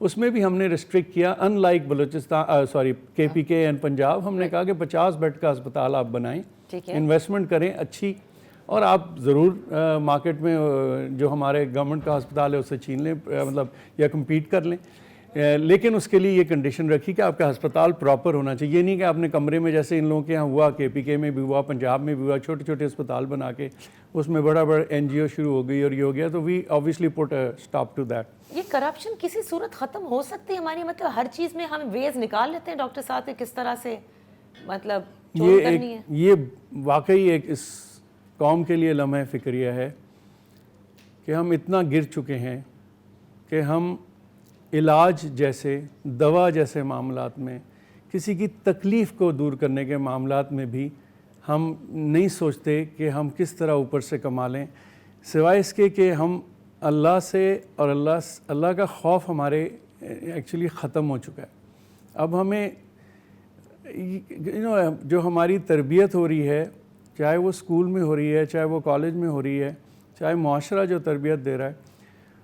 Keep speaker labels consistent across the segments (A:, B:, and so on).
A: اس میں بھی ہم نے ریسٹرکٹ کیا, in like Balochistan sorry KPK and Punjab, ہم نے کہا کہ 50 بیڈ کا ہسپتال آپ بنائیں, انویسٹمنٹ کریں اچھی, اور آپ ضرور مارکیٹ میں جو ہمارے گورنمنٹ کا ہسپتال ہے اس سے چھین لیں, مطلب یا کمپیٹ کر لیں, لیکن اس کے لیے یہ کنڈیشن رکھی کہ آپ کا ہسپتال پراپر ہونا چاہیے. یہ نہیں کہ آپ نے کمرے میں جیسے ان لوگوں کے یہاں ہوا, KPK میں بھی ہوا, پنجاب میں بھی ہوا, چھوٹے چھوٹے ہسپتال بنا کے اس میں بڑا NGO شروع ہو گئی اور یہ ہو گیا, تو we obviously put stop to that.
B: یہ کرپشن کسی صورت ختم ہو سکتی ہے ہماری, مطلب ہر چیز میں ہم ویز نکال لیتے ہیں ڈاکٹر صاحب کہ کس طرح سے مطلب چوری کرنی ہے.
A: یہ واقعی ایک اس قوم کے لیے لمحہ فکریہ ہے کہ ہم اتنا گر چکے ہیں کہ ہم علاج جیسے, دوا جیسے معاملات میں, کسی کی تکلیف کو دور کرنے کے معاملات میں بھی ہم نہیں سوچتے کہ ہم کس طرح اوپر سے کما لیں, سوائے اس کے کہ ہم اللہ سے, اور اللہ کا خوف ہمارے ایکچولی ختم ہو چکا ہے. اب ہمیں جو ہماری تربیت ہو رہی ہے, چاہے وہ اسکول میں ہو رہی ہے, چاہے وہ کالج میں ہو رہی ہے, چاہے معاشرہ جو تربیت دے رہا ہے,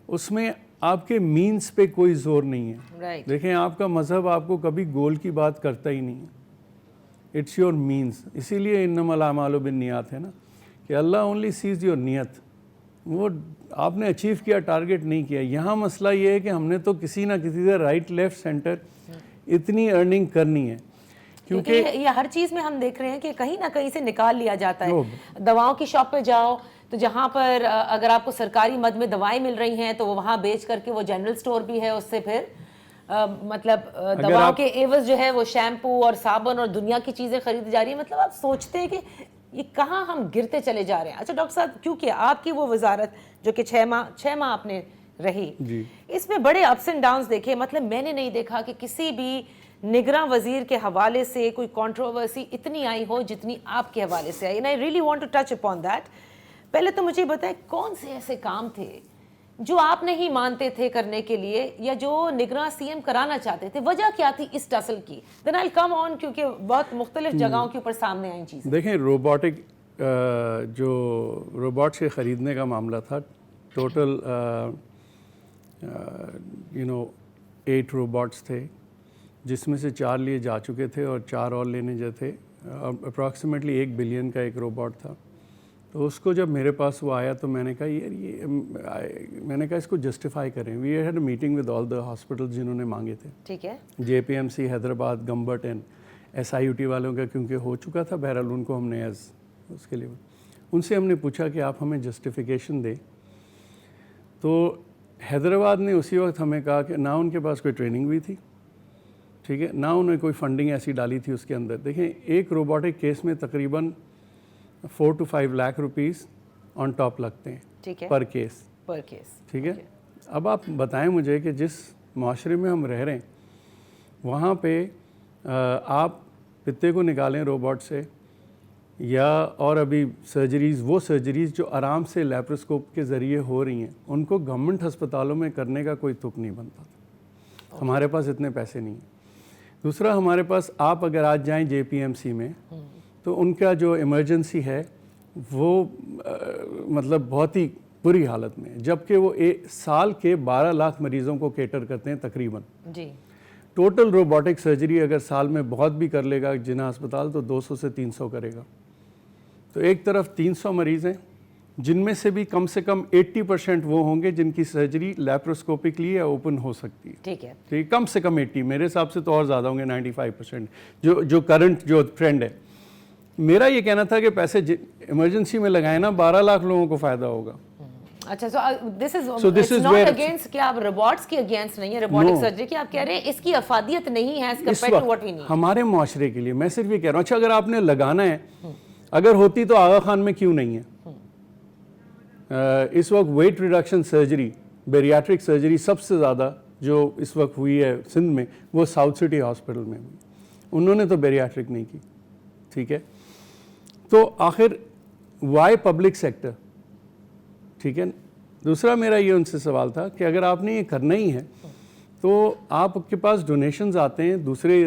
A: اس میں آپ کے مینز پہ کوئی زور نہیں ہے. دیکھیں آپ کا مذہب آپ کو کبھی گول کی بات کرتا ہی نہیں ہے, اٹس یور مینز. اسی لیے انما الاعمال بالنیات ہے نا, کہ اللہ اونلی سیز یور نیت, وہ آپ نے اچیو کیا, ٹارگٹ نہیں کیا. یہاں مسئلہ یہ ہے کہ ہم نے تو کسی نہ کسی سے رائٹ لیفٹ سینٹر اتنی ارننگ کرنی ہے, کیونکہ
B: یہ ہر چیز میں ہم دیکھ رہے ہیں کہ کہیں نہ کہیں سے نکال لیا جاتا ہے. دواؤں کی شاپ پہ جاؤ تو جہاں پر اگر آپ کو سرکاری مد میں دوائیں مل رہی ہیں تو وہ وہاں بیچ کر کے وہ جنرل سٹور بھی ہے, اس سے پھر مطلب دواؤں کے عوض جو ہے وہ شیمپو اور صابن اور دنیا کی چیزیں خریدی جا رہی ہیں. مطلب آپ سوچتے ہیں کہ یہ کہاں ہم گرتے چلے جا رہے ہیں. اچھا ڈاکٹر صاحب, کیونکہ آپ کی وہ وزارت جو کہ 6 ماہ آپ نے رہی, اس میں بڑے اپس اینڈ ڈاؤنز دیکھے. مطلب میں نے نہیں دیکھا کہ کسی بھی نگراں وزیر کے حوالے سے کوئی کنٹروورسی اتنی آئی ہو جتنی آپ کے حوالے سے آئی. And I really want to touch upon that. پہلے تو مجھے بتائیں کون سے ایسے کام تھے جو آپ نہیں مانتے تھے کرنے کے لیے, یا جو نگراں CM کرانا چاہتے تھے, وجہ کیا تھی اس ٹسل کی؟ دین آئی کم آن, کیونکہ بہت مختلف جگہوں کے اوپر سامنے آئی چیزیں.
A: دیکھیں جو روبوٹس کے خریدنے کا معاملہ تھا, ٹوٹل 8 روبوٹس تھے, جس میں سے 4 لیے جا چکے تھے اور 4 اور لینے جو تھے. اپروکسیمیٹلی 1 بلین کا ایک روبوٹ تھا. تو اس کو جب میرے پاس وہ آیا تو میں نے کہا میں نے کہا اس کو جسٹیفائی کریں. We had a meeting with all the hospital جنہوں نے مانگے تھے,
B: ٹھیک ہے,
A: JPMC Hyderabad, Gambat and SIUT والوں کا کیونکہ ہو چکا تھا. بہرحال ان کو ہم نے اس کے لیے ان سے ہم نے پوچھا کہ آپ ہمیں جسٹیفیکیشن دیں. تو حیدرآباد نے اسی وقت ہمیں کہا کہ نہ ان کے پاس کوئی ٹریننگ بھی تھی, ٹھیک ہے, نہ انہوں نے کوئی فنڈنگ ایسی ڈالی تھی اس کے اندر. دیکھیں ایک روبوٹک کیس میں تقریباً 4 to 5 lakh rupees on top لگتے ہیں پر کیس, ٹھیک ہے. اب آپ بتائیں مجھے کہ جس معاشرے میں ہم رہ رہے ہیں وہاں پہ آپ پتے کو نکالیں روبوٹ سے, یا اور ابھی سرجریز, وہ سرجریز جو آرام سے لیپروسکوپ کے ذریعے ہو رہی ہیں, ان کو گورنمنٹ ہسپتالوں میں کرنے کا کوئی تک نہیں بنتا تھا. ہمارے پاس اتنے پیسے نہیں ہیں. دوسرا ہمارے پاس, آپ اگر آج جائیں JPMC میں تو ان کا جو ایمرجنسی ہے وہ مطلب بہت ہی بری حالت میں ہے, جبکہ وہ سال کے 12 لاکھ مریضوں کو کیٹر کرتے ہیں تقریباً.
B: جی,
A: ٹوٹل روبوٹک سرجری اگر سال میں بہت بھی کر لے گا جناح ہسپتال تو 200 سے 300 کرے گا. تو ایک طرف 300 مریض ہیں, جن میں سے بھی کم سے کم 80% وہ ہوں گے جن کی سرجری لیپروسکوپکلی یا اوپن ہو سکتی ہے.
B: ٹھیک ہے,
A: ٹھیک, کم سے کم 80, میرے حساب سے تو اور زیادہ ہوں گے 95% جو کرنٹ جو ٹرینڈ ہے. میرا یہ کہنا تھا کہ پیسے ایمرجنسی میں لگائیں نا, 12 لاکھ لوگوں کو فائدہ ہوگا.
B: اچھا, so this is not against کہ آپ روبوٹس کی اگینسٹ نہیں ہے, روبوٹک سرجری کی آپ کہہ رہے ہیں اس کی افادیت نہیں ہے as compared to what we need.
A: ہمارے معاشرے کے لیے میں صرف یہ کہہ رہا ہوں. اچھا اگر آپ نے لگانا ہے, اگر ہوتی تو آغا خان میں کیوں نہیں ہے؟ اس وقت ویٹ ریڈکشن سرجری, بیریاٹرک سرجری سب سے زیادہ جو اس وقت ہوئی ہے سندھ میں وہ ساؤتھ سٹی ہاسپٹل میں ہوئی. انہوں نے تو بیریاٹرک نہیں کی, ٹھیک ہے. تو آخر وائی پبلک سیکٹر, ٹھیک ہے. دوسرا میرا یہ ان سے سوال تھا کہ اگر آپ نے یہ کرنا ہی ہے تو آپ کے پاس ڈونیشنز آتے ہیں دوسرے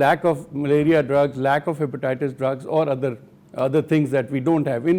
A: lack of malaria drugs, lack of hepatitis drugs or other things that we don't have. In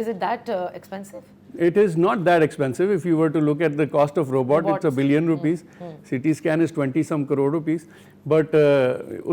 B: Is it that expensive?
A: It is not that expensive. If you were to look at the cost of robot, it's $1 billion. CT scan is 20 some crore rupees. But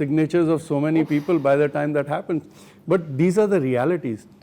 A: signatures of so many people by the time that happens. But these are the realities.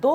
B: 2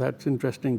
A: That's interesting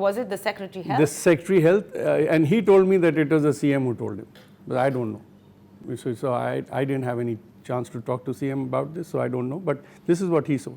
B: was it the secretary health?
A: The secretary health, and he told me that it was the CM who told him, but I don't know. So I didn't have any chance to talk to CM about this, so I don't know. But this is what he said.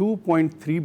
A: 2.3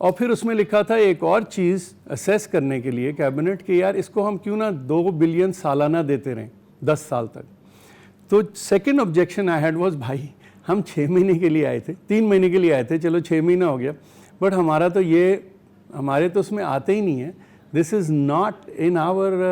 A: اور پھر اس میں لکھا تھا ایک اور چیز assess کرنے کے لیے کیبنٹ کہ یار اس کو ہم کیوں نہ 2 بلین سالانہ دیتے رہیں 10 سال تک. تو second objection I had was بھائی ہم 6 مہینے کے لیے آئے تھے, 3 مہینے کے لیے آئے تھے, چلو 6 مہینہ ہو گیا, بٹ ہمارا تو یہ ہمارے تو اس میں آتے ہی نہیں ہے. This is not in our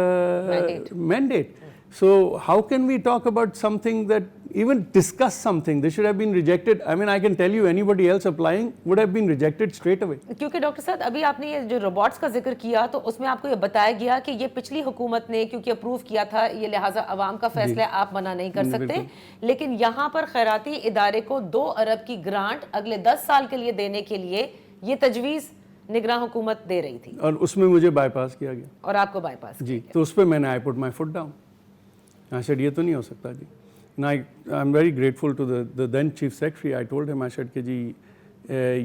A: mandate. So how can we talk about something that even discuss something? This should have been rejected. I mean, I can tell you anybody else applying would have been rejected straight away.
B: کیونکہ doctor صاحب ابھی آپ نے یہ جو robots کا ذکر کیا تو اس میں آپ کو یہ بتایا گیا کہ یہ پچھلی حکومت نے کیونکہ اپروو کیا تھا, یہ لہٰذا عوام کا فیصلہ آپ منع نہیں کر سکتے, لیکن یہاں پر خیراتی ادارے کو 2 ارب کی گرانٹ اگلے 10 سال کے لیے دینے کے لیے یہ تجویز نگراں حکومت دے رہی تھی,
A: اور اس میں مجھے بائی پاس کیا گیا,
B: اور آپ کو بائی پاس
A: جی. تو اس پہ میں نے آئی پٹ مائی فٹ ڈاؤن. I said یہ تو نہیں ہو سکتا جی. And I'm very grateful to the then chief secretary. I told him, I said کہ جی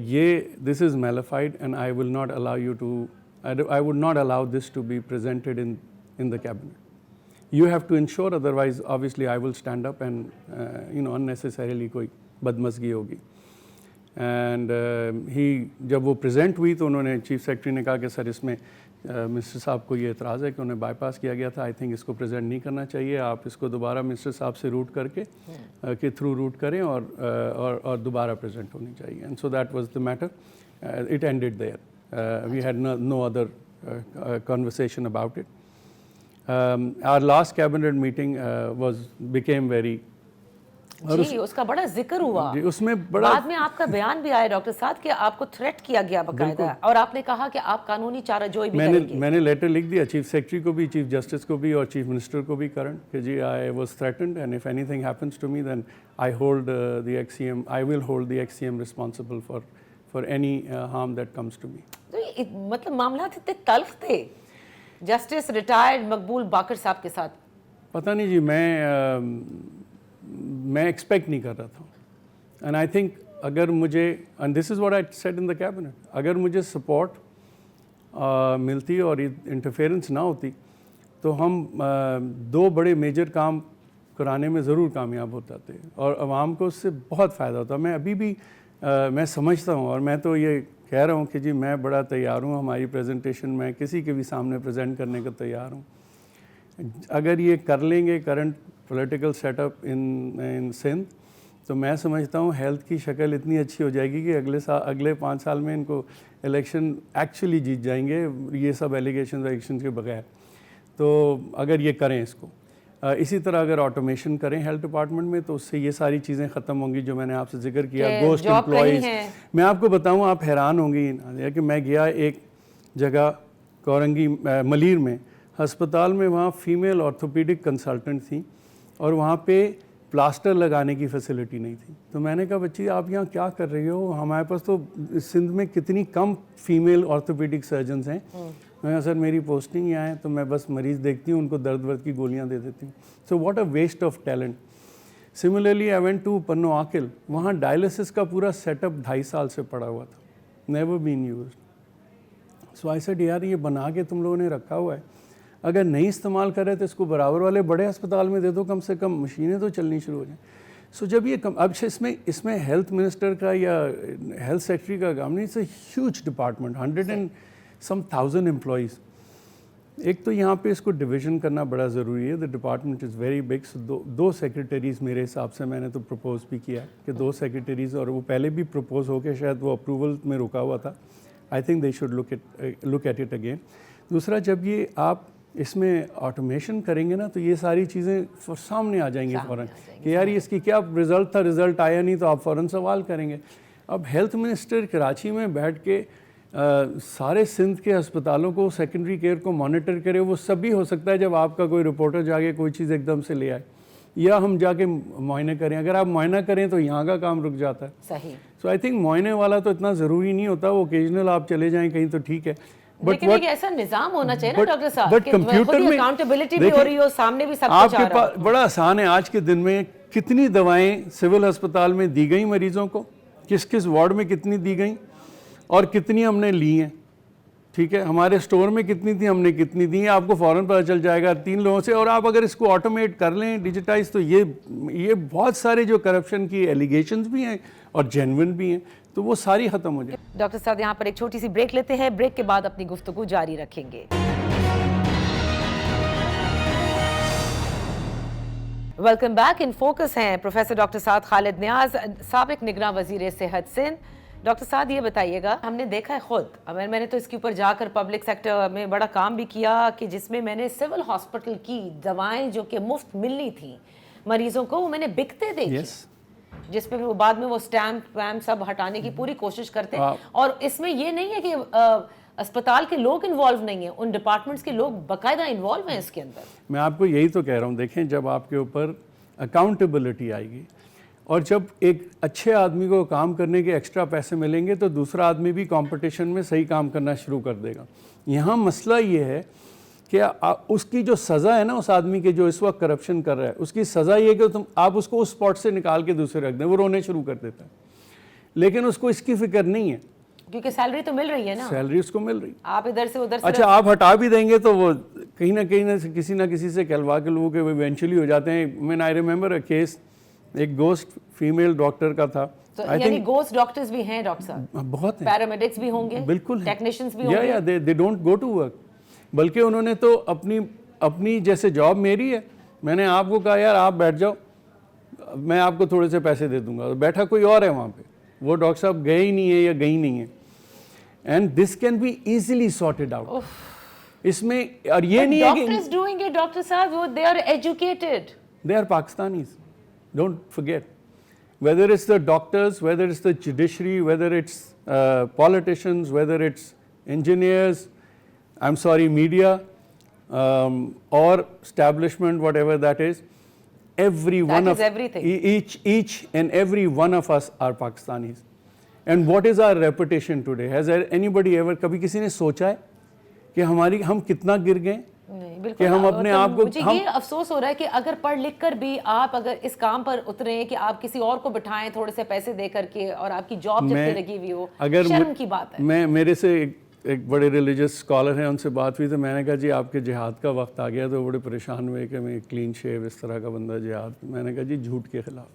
A: یہ this is nullified and I will not allow you to, I would not allow this to be presented in the cabinet. You have to ensure, otherwise obviously I will stand up and unnecessarily کوئی بدمزگی ہوگی. And جب وہ present ہوئی تو انہوں نے chief secretary نے کہا کہ سر اس میں منسٹر صاحب کو یہ اعتراض ہے کہ انہیں بائی پاس کیا گیا تھا, آئی تھنک اس کو پریزنٹ نہیں کرنا چاہیے, آپ اس کو دوبارہ منسٹر صاحب سے روٹ کر کے تھرو روٹ کریں اور دوبارہ پریزنٹ ہونی چاہیے. And so that was the matter, it ended there, we had no other conversation about it. Our last cabinet meeting became very
B: جی اس کا بڑا ذکر ہوا,
A: اس میں بڑا
B: بعد میں آپ کا بیان بھی آیا ڈاکٹر صاحب کہ آپ کو تھریٹ کیا گیا باقاعدہ, اور آپ نے کہا کہ آپ قانونی چارہ جوئی بھی کریں گے.
A: میں نے لیٹر لکھ دیا چیف سیکرٹری کو بھی, چیف جسٹس کو بھی, اور چیف منسٹر کو بھی کرنٹ کہ جی I was threatened and if anything happens to me then I hold the ex C M, I will hold the ex C M responsible for any harm that comes to me.
B: مطلب معاملات اتنے تلخ تھے justice retired مقبول باقر صاحب کے ساتھ؟
A: پتہ نہیں جی, میں ایکسپیکٹ نہیں کر رہا تھا. اینڈ آئی تھنک اگر مجھے, and this is what I said in the cabinet, اگر مجھے سپورٹ ملتی اور انٹرفیئرنس نہ ہوتی تو ہم 2 بڑے میجر کام کرانے میں ضرور کامیاب ہو جاتے اور عوام کو اس سے بہت فائدہ ہوتا. میں ابھی بھی میں سمجھتا ہوں, اور میں تو یہ کہہ رہا ہوں کہ جی میں بڑا تیار ہوں, ہماری پریزنٹیشن میں کسی کے بھی سامنے پریزنٹ کرنے کو تیار ہوں. اگر یہ کر لیں گے کرنٹ پولیٹیکل سیٹ اپ ان سندھ, تو میں سمجھتا ہوں ہیلتھ کی شکل اتنی اچھی ہو جائے گی کہ اگلے 5 سال میں ان کو الیکشن ایکچولی جیت جائیں گے, یہ سب ایلیگیشن کے بغیر. تو اگر یہ کریں اس کو, اسی طرح اگر آٹومیشن کریں ہیلتھ ڈپارٹمنٹ میں, تو اس سے یہ ساری چیزیں ختم ہوں گی جو میں نے آپ سے ذکر کیا, گوسٹ امپلائیز. میں آپ کو بتاؤں, آپ حیران ہوں گی کہ میں گیا ایک جگہ کورنگی ملیر میں ہسپتال میں, وہاں فیمیل آرتھوپیڈک کنسلٹنٹ تھیں اور وہاں پہ پلاسٹر لگانے کی فیسلٹی نہیں تھی. تو میں نے کہا بچی آپ یہاں کیا کر رہی ہو, ہمارے پاس تو سندھ میں کتنی کم فیمیل آرتھوپیڈک سرجنز ہیں. میں کہا سر میری پوسٹنگ یہاں ہے تو میں بس مریض دیکھتی ہوں, ان کو درد ورد کی گولیاں دے دیتی ہوں. So what a waste of talent. Similarly I went to Pano Aqil, وہاں ڈائلسس کا پورا سیٹ اپ 2.5 سال سے پڑا ہوا تھا, never been used. So I said یار یہ بنا کے تم لوگوں نے رکھا ہوا ہے, اگر نہیں استعمال کرے تو اس کو برابر والے بڑے ہسپتال میں دے دو, کم سے کم مشینیں تو چلنی شروع ہو جائیں. سو جب یہ اب اس میں ہیلتھ منسٹر کا یا ہیلتھ سیکرٹری کا کام نہیں, it's a huge department, 100,000 employees. ایک تو یہاں پہ اس کو ڈویژن کرنا بڑا ضروری ہے. The department is very big. So 2 secretaries میرے حساب سے میں نے تو پروپوز بھی کیا کہ 2 سیکرٹریز, اور وہ پہلے بھی پروپوز ہو کے شاید وہ اپروول میں رکا ہوا تھا. I think they should look at it again. دوسرا, جب یہ آپ اس میں آٹومیشن کریں گے نا تو یہ ساری چیزیں سامنے آ جائیں گے فوراً کہ یار اس کی کیا رزلٹ تھا, رزلٹ آیا نہیں, تو آپ فوراً سوال کریں گے. اب ہیلتھ منسٹر کراچی میں بیٹھ کے سارے سندھ کے ہسپتالوں کو, سیکنڈری کیئر کو مانیٹر کرے, وہ سبھی ہو سکتا ہے جب آپ کا کوئی رپورٹر جا کے کوئی چیز ایک دم سے لے آئے, یا ہم جا کے معائنے کریں. اگر آپ معائنہ کریں تو یہاں کا کام رک جاتا ہے.
B: صحیح.
A: سو آئی تھنک معائنے والا تو اتنا ضروری نہیں ہوتا, وہ اوکیجنل آپ چلے جائیں کہیں تو ٹھیک ہے.
B: لیکن ایک ایسا نظام ہونا چاہیے نا ڈاکٹر صاحب کہ خود ہی اکاؤنٹیبلٹی بھی ہو رہی ہو, سامنے بھی سب کچھ آ رہا ہو.
A: بڑا آسان ہے آج کے دن میں. کتنی دوائیں سول ہسپتال میں دی گئیں مریضوں کو, کس وارڈ میں کتنی دی گئیں, اور کتنی ہم نے لی ہیں. ٹھیک ہے, ہمارے اسٹور میں کتنی تھی, ہم نے کتنی دی ہیں, آپ کو فوراً پتہ چل جائے گا 3 لوگوں سے. اور آپ اگر اس کو آٹومیٹ کر لیں, ڈیجیٹائز, تو یہ بہت سارے جو کرپشن کی ایلیگیشنز بھی ہیں اور جینوئن بھی ہیں, تو وہ ساری ختم ہو جائے.
B: ڈاکٹر صاحب یہاں پر ایک چھوٹی سی بریک لیتے ہیں, بریک کے بعد اپنی گفتگو جاری رکھیں گے. Welcome back. ان فوکس ہیں پروفیسر ڈاکٹر سعد خالد نیاز, سابق نگراں وزیر صحت سندھ. ڈاکٹر سعد یہ بتائیے گا, ہم نے دیکھا ہے خود, میں نے تو اس کے اوپر جا کر پبلک سیکٹر میں بڑا کام بھی کیا کہ جس میں نے سول ہاسپٹل کی دوائیں جو کہ مفت ملنی تھیں مریضوں کو, وہ میں نے بکتے دیکھی, جس پہ بعد میں وہ سٹیمپ ویمپ سب ہٹانے کی پوری کوشش کرتے ہیں. اور اس میں یہ نہیں ہے کہ اسپتال کے لوگ انوالو نہیں ہیں, ان ڈپارٹمنٹس کے لوگ باقاعدہ انوالو ہیں اس کے اندر.
A: میں آپ کو یہی تو کہہ رہا ہوں, دیکھیں جب آپ کے اوپر اکاؤنٹیبلٹی آئے گی اور جب ایک اچھے آدمی کو کام کرنے کے ایکسٹرا پیسے ملیں گے تو دوسرا آدمی بھی کمپٹیشن میں صحیح کام کرنا شروع کر دے گا. یہاں مسئلہ یہ ہے کہ اس کی جو سزا ہے نا, اس آدمی کے جو اس وقت کرپشن کر رہا ہے, اس کی سزا یہ کہ آپ اس کو اس اسپاٹ سے نکال کے دوسرے رکھ دیں, وہ رونے شروع کر دیتا ہے. لیکن اس کو اس کی فکر نہیں ہے,
B: کیونکہ سیلری تو مل رہی ہے نا,
A: سیلری اس کو مل رہی.
B: آپ ادھر سے ادھر سے
A: اچھا آپ ہٹا بھی دیں گے تو وہ کہیں نہ کہیں کسی نہ کسی سے کہلوا کے لوگوں کے ایونچولی ہو جاتے ہیں. میں آئی ریمبر اے کیس, ایک گوسٹ فیمیل ڈاکٹر کا تھا.
B: یعنی گوسٹ ڈاکٹرز بھی ہیں ڈاکٹر صاحب,
A: بہت ہیں,
B: پیرامیڈکس بھی ہوں گے,
A: بالکل
B: ٹیکنیشینز بھی ہوں گے.
A: یا they don't go to work, بلکہ انہوں نے تو اپنی جیسے جاب میری ہے, میں نے آپ کو کہا یار آپ بیٹھ جاؤ, میں آپ کو تھوڑے سے پیسے دے دوں گا, بیٹھا کوئی اور ہے وہاں پہ, وہ ڈاکٹر صاحب گئے ہی نہیں ہے یا گئی نہیں ہے. And this can be easily sorted out. اس میں اور یہ نہیں ہے کہ
B: ڈاکٹرز ڈوئنگ اٹ ڈاکٹر صاحب, وہ they are educated,
A: they are Pakistanis, don't forget. Whether it's the doctors, whether it's the judiciary, whether it's politicians, whether it's engineers, I'm sorry, media, or establishment, whatever that is, every
B: That
A: one
B: is
A: of
B: everything.
A: each and every one of us are Pakistanis. And what is our reputation today? Has anybody ever کبھی کسی نے سوچا ہے کہ ہم کتنا گر گئے کہ ہم اپنے آپ کو.
B: مجھے یہ افسوس ہو رہا ہے کہ اگر پڑھ لکھ کر بھی آپ اگر اس کام پر اتریں کہ آپ کسی اور کو بٹھائیں تھوڑے سے پیسے دے کر کے, اور آپ کی جاب جب سے لگی ہوئی ہو, شرم کی بات ہے.
A: میرے سے ایک بڑے ریلیجس اسکالر ہیں, ان سے بات ہوئی تو میں نے کہا جی آپ کے جہاد کا وقت آ گیا, تو بڑے پریشان ہوئے کہ میں کلین شیو اس طرح کا بندہ جہاد. میں نے کہا جی جھوٹ کے خلاف.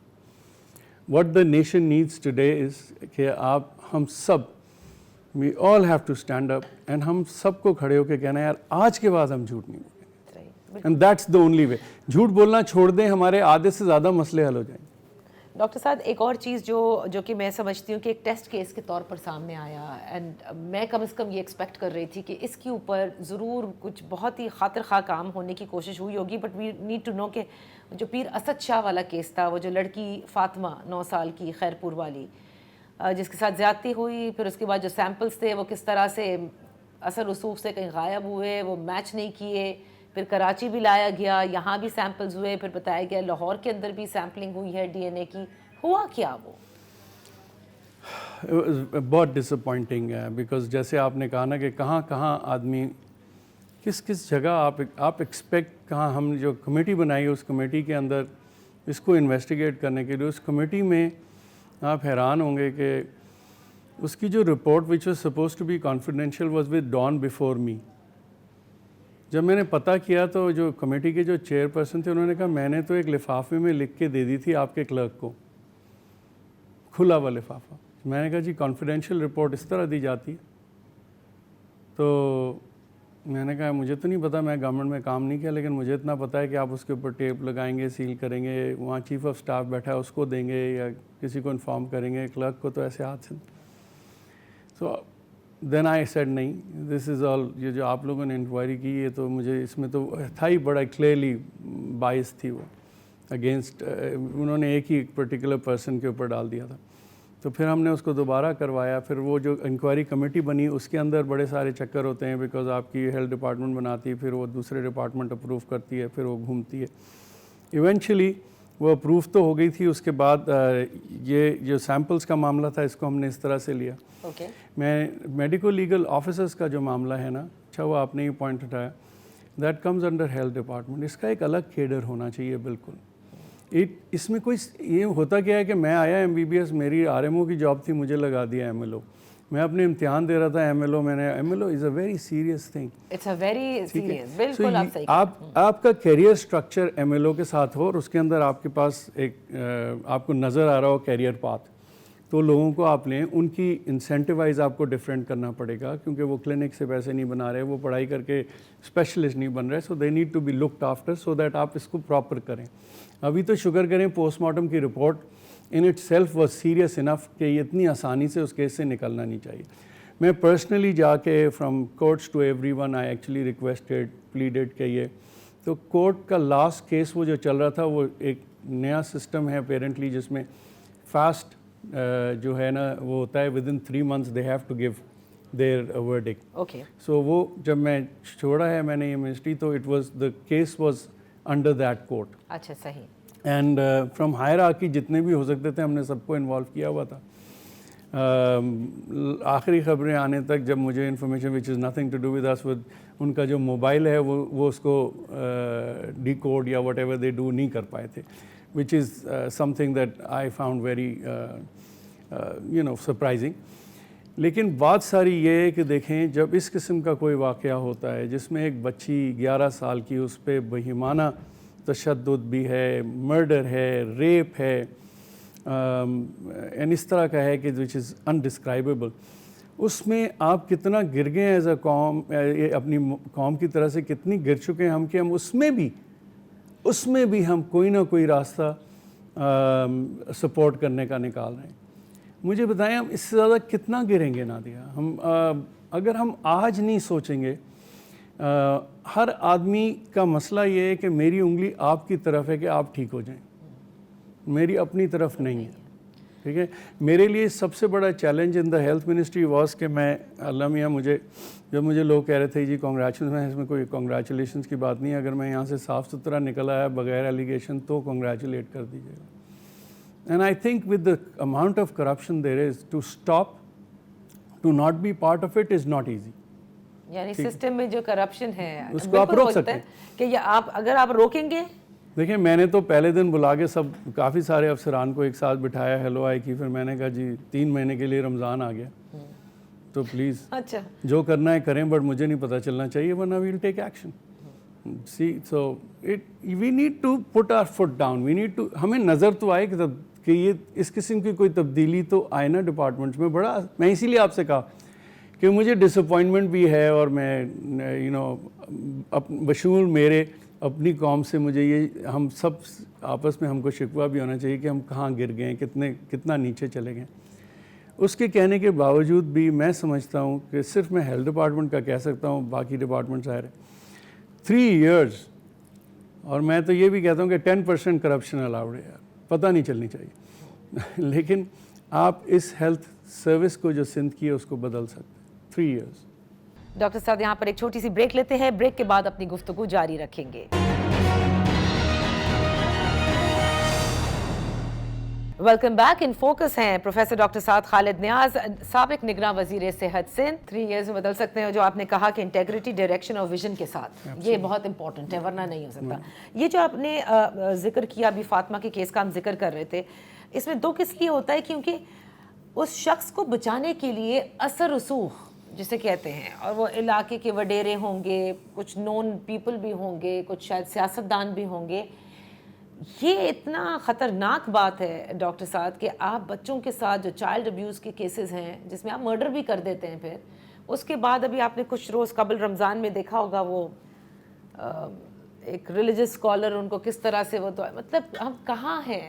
A: What the nation needs today is کہ ہم سب we all have to stand up, and ہم سب کو کھڑے ہو کے کہنا ہے یار آج کے بعد ہم جھوٹ نہیں بولیں گے, and that's the only way. جھوٹ بولنا چھوڑ دیں, ہمارے آدھے سے زیادہ مسئلے حل ہو جائیں گے.
B: ڈاکٹر صاحب ایک اور چیز جو کہ میں سمجھتی ہوں کہ ایک ٹیسٹ کیس کے طور پر سامنے آیا, اینڈ میں کم از کم یہ ایکسپیکٹ کر رہی تھی کہ اس کے اوپر ضرور کچھ بہت ہی خاطر خواہ کام ہونے کی کوشش ہوئی ہوگی, but we need to know کہ جو پیر اسد شاہ والا کیس تھا, وہ جو لڑکی فاطمہ 9 سال کی خیر پور والی جس کے ساتھ زیادتی ہوئی, پھر اس کے بعد جو سیمپلز تھے وہ کس طرح سے اثر رسوخ سے کہیں غائب ہوئے, وہ میچ نہیں کیے, پھر کراچی بھی لایا گیا, یہاں بھی سیمپلز ہوئے, پھر بتایا گیا لاہور کے اندر بھی سیمپلنگ ہوئی ہے ڈی این اے کی. ہوا کیا وہ؟
A: بہت ڈس اپوائنٹنگ ہے, بیکاز جیسے آپ نے کہا نا کہ کہاں آدمی کس جگہ آپ ایکسپیکٹ کہاں. ہم جو کمیٹی بنائی اس کمیٹی کے اندر اس کو انویسٹیگیٹ کرنے کے لیے, اس کمیٹی میں آپ حیران ہوں گے کہ اس کی جو report which was suppose to be confidential was with Dawn before me. جب میں نے پتہ کیا تو جو کمیٹی کے جو چیئر پرسن تھے انہوں نے کہا میں نے تو ایک لفافے میں لکھ کے دے دی تھی آپ کے کلرک کو, کھلا ہوا لفافہ. میں نے کہا جی کانفیڈینشیل رپورٹ اس طرح دی جاتی ہے؟ تو میں نے کہا مجھے تو نہیں پتہ, میں گورنمنٹ میں کام نہیں کیا, لیکن مجھے اتنا پتہ ہے کہ آپ اس کے اوپر ٹیپ لگائیں گے, سیل کریں گے, وہاں چیف آف اسٹاف بیٹھا ہے اس کو دیں گے یا کسی کو انفارم کریں گے, کلرک کو تو ایسے ہاتھ سے. سو دین آئی سیڈ نہیں, دس از آل, یہ جو آپ لوگوں نے انکوائری کی یہ تو مجھے اس میں تو تھا ہی بڑا کلیئرلی بائس تھی وہ اگینسٹ, انہوں نے ایک ہی پرٹیکولر پرسن کے اوپر ڈال دیا تھا. تو پھر ہم نے اس کو دوبارہ کروایا, پھر وہ جو انکوائری کمیٹی بنی اس کے اندر بڑے سارے چکر ہوتے ہیں, بیکاز آپ کی ہیلتھ ڈپارٹمنٹ بناتی ہے, پھر وہ دوسرے ڈپارٹمنٹ اپروو کرتی ہے, پھر وہ گھومتی ہے. ایونچولی وہ اپروو تو ہو گئی تھی. اس کے بعد یہ جو سیمپلز کا معاملہ تھا اس کو ہم نے اس طرح سے لیا. میں میڈیکو لیگل آفیسرز کا جو معاملہ ہے نا, اچھا وہ آپ نے یہ پوائنٹ اٹھایا, that comes under health department. اس کا ایک الگ کیڈر ہونا چاہیے بالکل. اس میں کوئی یہ ہوتا کیا ہے کہ میں آیا ایم بی بی ایس, میری آر ایم او کی جاب تھی, مجھے لگا دیا ایم ایل او. میں اپنے امتحان دے رہا تھا ایم ایل او, میں نے M L O is a very serious thing.
B: It's a very serious, بالکل آپ صحیح.
A: آپ کا career structure M L O کے ساتھ ہو اور اس کے اندر آپ کے پاس ایک آپ کو نظر آ رہا ہو کیریئر پاتھ, تو لوگوں کو آپ لیں, ان کی انسینٹیوائز آپ کو ڈفرینٹ کرنا پڑے گا, کیونکہ وہ کلینک سے پیسے نہیں بنا رہے, وہ پڑھائی کر کے اسپیشلسٹ نہیں بن رہے, so they need to be looked after so that آپ اس کو پراپر کریں. ابھی تو شکر کریں پوسٹ مارٹم کی report in itself was serious enough کہ یہ اتنی آسانی سے اس کیس سے نکلنا نہیں چاہیے. میں پرسنلی جا کے from courts to everyone I actually requested pleaded کہ یہ تو کورٹ کا لاسٹ کیس وہ جو چل رہا تھا وہ ایک نیا سسٹم ہے اپیرنٹلی جس میں فاسٹ جو ہے نا وہ ہوتا ہے within 3 months they have to give their verdict.
B: Okay.
A: So وہ جب میں چھوڑا ہے میں نے یہ منسٹری تو it was the case was under that court.
B: اچھا صحیح.
A: اینڈ فرام ہائرارکی جتنے بھی ہو سکتے تھے ہم نے سب کو انوالو کیا ہوا تھا. آخری خبریں آنے تک جب مجھے information which is nothing to do with اس ود ان کا جو موبائل ہے وہ اس کو ڈی کوڈ یا وٹ ایور دے ڈو نہیں کر پائے تھے, which is something that I found very surprising. لیکن بات ساری یہ ہے کہ دیکھیں جب اس قسم کا کوئی واقعہ ہوتا ہے جس میں ایک بچی 11 سال کی اس پہ بہیمانہ تشدد بھی ہے, مرڈر ہے, ریپ ہے, اس طرح کا ہے کہ وچ از انڈسکرائبیبل, اس میں آپ کتنا گر گئے ہیں ایز اے قوم, اپنی قوم کی طرح سے کتنی گر چکے ہیں ہم کہ ہم اس میں بھی ہم کوئی نہ کوئی راستہ سپورٹ کرنے کا نکال رہے ہیں. مجھے بتائیں ہم اس سے زیادہ کتنا گریں گے نادیہ؟ ہم اگر ہم آج نہیں سوچیں گے, ہر آدمی کا مسئلہ یہ ہے کہ میری انگلی آپ کی طرف ہے کہ آپ ٹھیک ہو جائیں, میری اپنی طرف نہیں ہے. ٹھیک ہے, میرے لیے سب سے بڑا challenge in the health ministry was کہ میں اللہ میاں جب مجھے لوگ کہہ رہے تھے جی کانگریچولیشن, اس میں کوئی کانگریچولیشنس کی بات نہیں ہے, اگر میں یہاں سے صاف ستھرا نکل آیا بغیر ایلیگیشن تو کانگریچولیٹ کر دیجیے گا. And I think with the amount of corruption there is, to stop, to not be part of it is not easy.
B: یعنی سسٹم میں جو کرپشن ہے
A: اس کو آپ روک سکتے ہیں
B: کہ یہ اگر آپ روکیں گے.
A: دیکھیں میں نے تو پہلے دن بلا کے کافی سارے افسران کو ایک ساتھ بٹھایا, ہیلو آئی کی, پھر میں نے کہا جی 3 مہینے کے لیے رمضان آ گیا تو پلیز
B: اچھا
A: جو کرنا ہے کریں, بٹ مجھے نہیں پتہ چلنا چاہیے ورنہ we will take action. See so we need to put our foot down, we need to, ہمیں نظر تو آئے کہ یہ اس قسم کی کوئی تبدیلی تو آئے نا ڈپارٹمنٹس میں. میں اسی لیے آپ سے کہا کہ مجھے ڈس اپوائنٹمنٹ بھی ہے اور میں بشمول میرے اپنی قوم سے مجھے یہ ہم سب آپس میں ہم کو شکوہ بھی ہونا چاہیے کہ ہم کہاں گر گئے ہیں, کتنا نیچے چلے گئے. اس کے کہنے کے باوجود بھی میں سمجھتا ہوں کہ صرف میں ہیلتھ ڈپارٹمنٹ کا کہہ سکتا ہوں, باقی ڈپارٹمنٹس آ رہے 3 years, اور میں تو یہ بھی کہتا ہوں کہ 10% کرپشن الاؤڈ ہے, پتہ نہیں چلنی چاہیے. لیکن آپ اس ہیلتھ سروس کو جو سندھ کی ہے اس کو بدل سکتے ہیں. 3 years.
B: ڈاکٹر صاحب یہاں پر ایک چھوٹی سی بریک لیتے ہیں, بریک کے بعد اپنی گفتگو جاری رکھیں گے. Welcome back. ان فوکس ہیں پروفیسر ڈاکٹر سعد خالد نیاز, سابق نگراں وزیر صحت سندھ. 3 years میں بدل سکتے ہیں, جو آپ نے کہا کہ انٹیگریٹی, ڈائریکشن اور ویژن کے ساتھ, یہ بہت امپورٹنٹ ہے ورنہ نہیں ہو سکتا. یہ جو آپ نے ذکر کیا ابھی فاطمہ کے کیس کا ہم ذکر کر رہے تھے, اس میں 2 کس لیے ہوتا ہے, کیونکہ اس شخص کو بچانے کے لیے اثر رسوخ جسے کہتے ہیں, اور وہ علاقے کے وڈیرے ہوں گے, کچھ نون پیپل بھی ہوں گے, کچھ شاید سیاستدان بھی ہوں گے. یہ اتنا خطرناک بات ہے ڈاکٹر صاحب کہ آپ بچوں کے ساتھ جو چائلڈ ابیوز کے کیسز ہیں جس میں آپ مرڈر بھی کر دیتے ہیں, پھر اس کے بعد ابھی آپ نے کچھ روز قبل رمضان میں دیکھا ہوگا وہ ایک ریلیجس اسکالر ان کو کس طرح سے وہ, تو مطلب ہم کہاں ہیں؟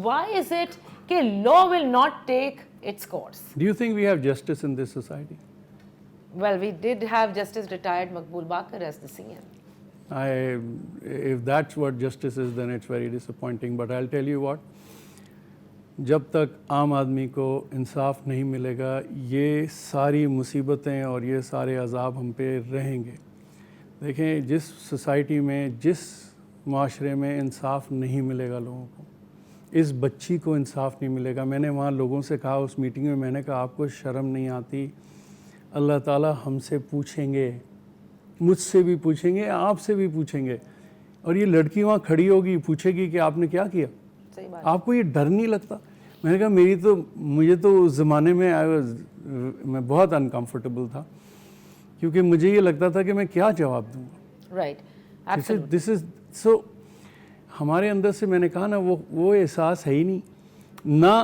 B: وائی از اٹ کہ law will not take its course?
A: Do you think we have justice in this society?
B: Well, we did have Justice retired Maqbool Bakar as the CM.
A: If that's what justice is, then it's very disappointing. But I'll tell you what, جب تک عام آدمی کو انصاف نہیں ملے گا یہ ساری مصیبتیں اور یہ سارے عذاب ہم پہ رہیں گے. دیکھیں جس سوسائٹی میں, جس معاشرے میں انصاف نہیں ملے گا لوگوں کو, اس بچی کو انصاف نہیں ملے گا. میں نے وہاں لوگوں سے کہا اس میٹنگ میں, میں نے کہا آپ کو شرم نہیں آتی؟ اللہ تعالیٰ ہم سے پوچھیں گے, مجھ سے بھی پوچھیں گے, آپ سے بھی پوچھیں گے, اور یہ لڑکی وہاں کھڑی ہوگی پوچھے گی کہ آپ نے کیا کیا. آپ کو یہ ڈر نہیں لگتا؟ میں نے کہا مجھے تو اس زمانے میں میں بہت انکمفرٹیبل تھا, کیونکہ مجھے یہ لگتا تھا کہ میں کیا جواب دوں گا.
B: رائٹ,
A: دس از سو ہمارے اندر سے, میں نے کہا نا وہ احساس ہے ہی نہیں. نہ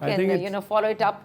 B: can follow it up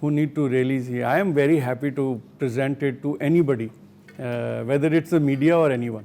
A: who need to really see. I am very happy to present it to anybody, whether it's the media or anyone.